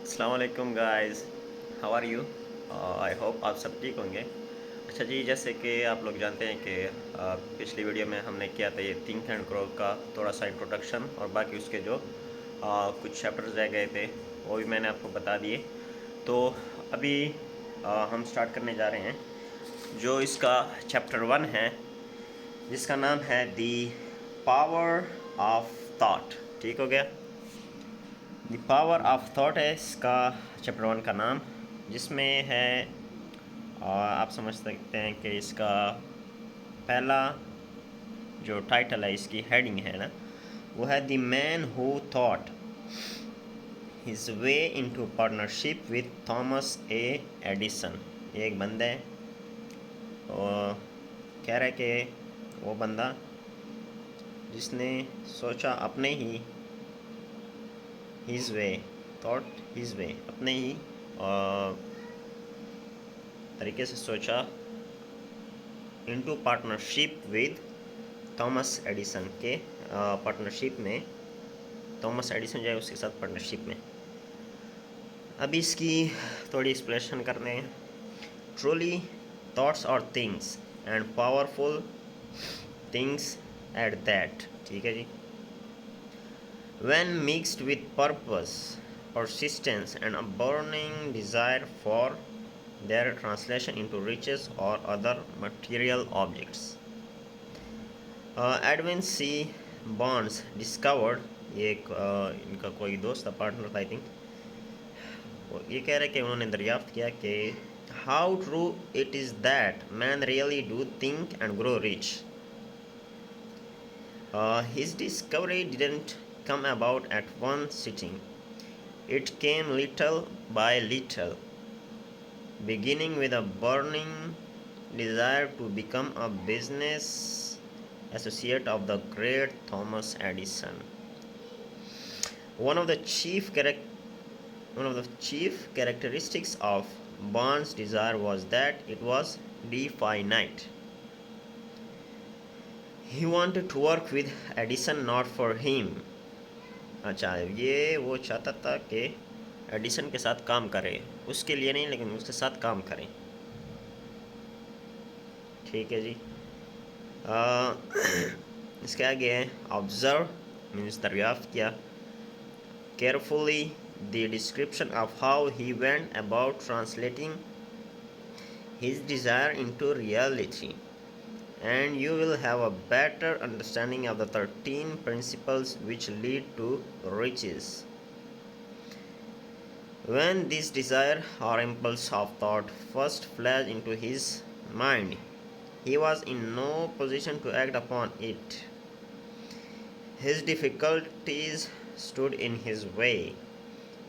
अस्सलाम वालेकुम guys, how are you. I hope आप सब ठीक होंगे। अच्छा जी, जैसे कि आप लोग जानते हैं कि पिछली वीडियो में हमने किया था ये थिंक एंड ग्रो का थोड़ा सा इंट्रोडक्शन, और बाकी उसके जो कुछ चैप्टर्स रह गए थे वो भी मैंने आपको बता दिए। तो अभी हम स्टार्ट करने जा रहे हैं जो इसका चैप्टर 1 है, जिसका नाम है दी पावर ऑफ थॉट। ठीक हो गया। द पावर ऑफ थॉट है इसका चैप्टर 1 का नाम, जिसमें है आप समझ सकते हैं कि इसका पहला जो टाइटल है, इसकी हेडिंग है ना, वो है the man who thought his way into partnership with Thomas A Edison. ये एक बंदा है और कह रहा है कि वो बंदा जिसने सोचा अपने ही his way, thought his way, अपने ही तरीके से सोचा into partnership with Thomas Edison के पार्टनरशिप में, थॉमस एडिसन जो है उसके साथ पार्टनरशिप में। अभी इसकी थोड़ी एक्सप्लेनेशन करते हैं। ट्रूली थॉट्स और things and powerful things at that. ठीक है जी। When mixed with purpose, persistence, and a burning desire for their translation into riches or other material objects. Edwin C Bonds discovered, ये एक इनका कोई दोस्त था, पार्टनर था आई थिंक। वो ये कह रहे कि उन्होंने दरियाफ्त किया कि how true it is that man really do think and grow rich. His discovery didn't come about at one sitting. It came little by little, beginning with a burning desire to become a business associate of the great Thomas Edison. One of the chief characteristics of Bond's desire was that it was definite. He wanted to work with Edison not for him. अच्छा, ये वो चाहता था कि Edison के साथ काम करे, उसके लिए नहीं लेकिन उसके साथ काम करें। ठीक है जी। इसके आगे है ऑब्जर्व, मीन्स दरियाफ्त किया, carefully the description of how he went about translating his desire into reality, and you will have a better understanding of the 13 principles which lead to riches. When this desire or impulse of thought first flashed into his mind, he was in no position to act upon it. His difficulties stood in his way.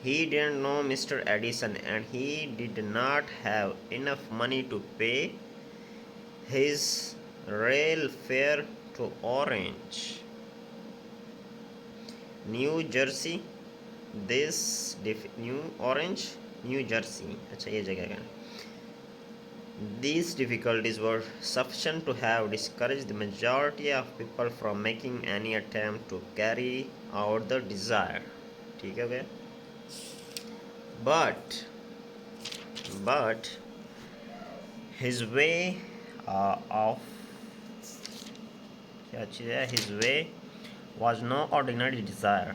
He didn't know Mr. Edison, and he did not have enough money to pay his rail fare to Orange, New Jersey. New Orange, New Jersey. अच्छा, ये जगह का। These difficulties were sufficient to have discouraged the majority of people from making any attempt to carry out the desire. ठीक है भैया। But his way of क्या चीज़ है, his way was no ordinary desire.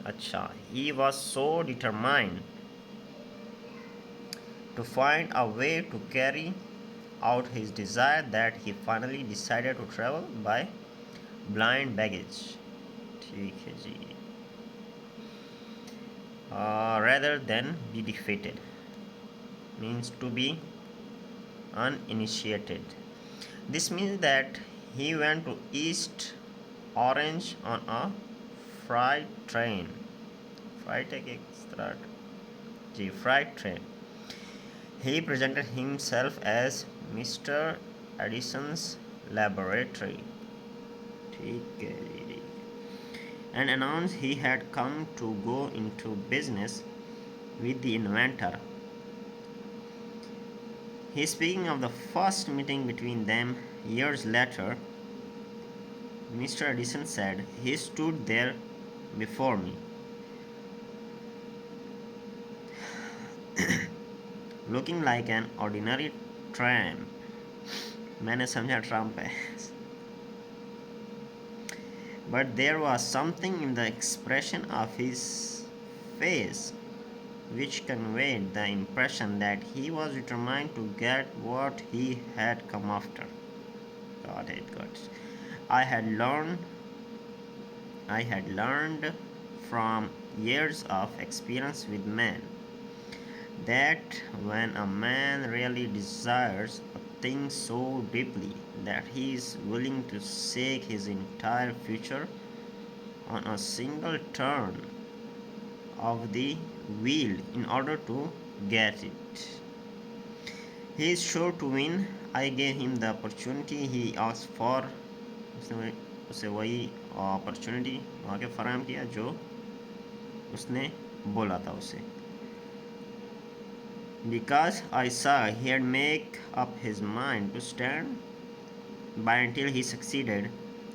अच्छा, he was so determined to find a way to carry out his desire that he finally decided to travel by blind baggage. ठीक है जी। Rather than be defeated, means to be uninitiated. This means that he went to East Orange on a freight train. Freight है कि start ji, freight train. He presented himself as Mr. Edison's laboratory. ठीक है जी। And announced he had come to go into business with the inventor. He speaking of the first meeting between them years later. Mr. Edison said, he stood there before me, looking like an ordinary tramp, मैंने समझा Trump है, but there was something in the expression of his face which conveyed the impression that he was determined to get what he had come after. Got it, got it. I had learned I had learned from years of experience with men that when a man really desires a thing so deeply that he is willing to stake his entire future on a single turn of the wheel in order to get it, he is sure to win. I gave him the opportunity he asked for. उसे वही opportunity वहाँ के फराहम किया जो उसने बोला था उसे. Because I saw he had made up his mind to stand by until he succeeded.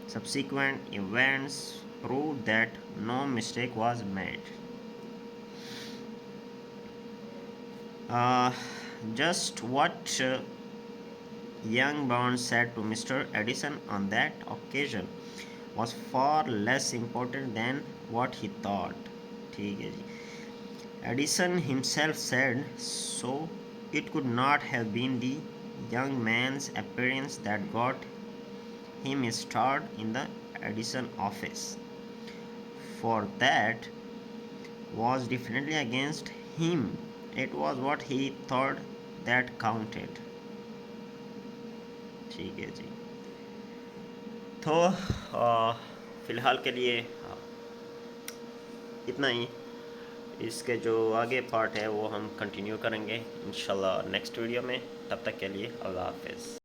Subsequent events proved that no mistake was made. Just what young Burns said to Mr. Edison on that occasion was far less important than what he thought. ठीक है जी. Edison himself said so. It could not have been the young man's appearance that got him his start in the Edison office, for that was definitely against him. It was what he thought that counted. ठीक है जी. तो फ़िलहाल के लिए इतना ही. इसके जो आगे पार्ट है वो हम कंटिन्यू करेंगे इंशाल्लाह नेक्स्ट वीडियो में. तब तक के लिए अल्लाह हाफ़िज़.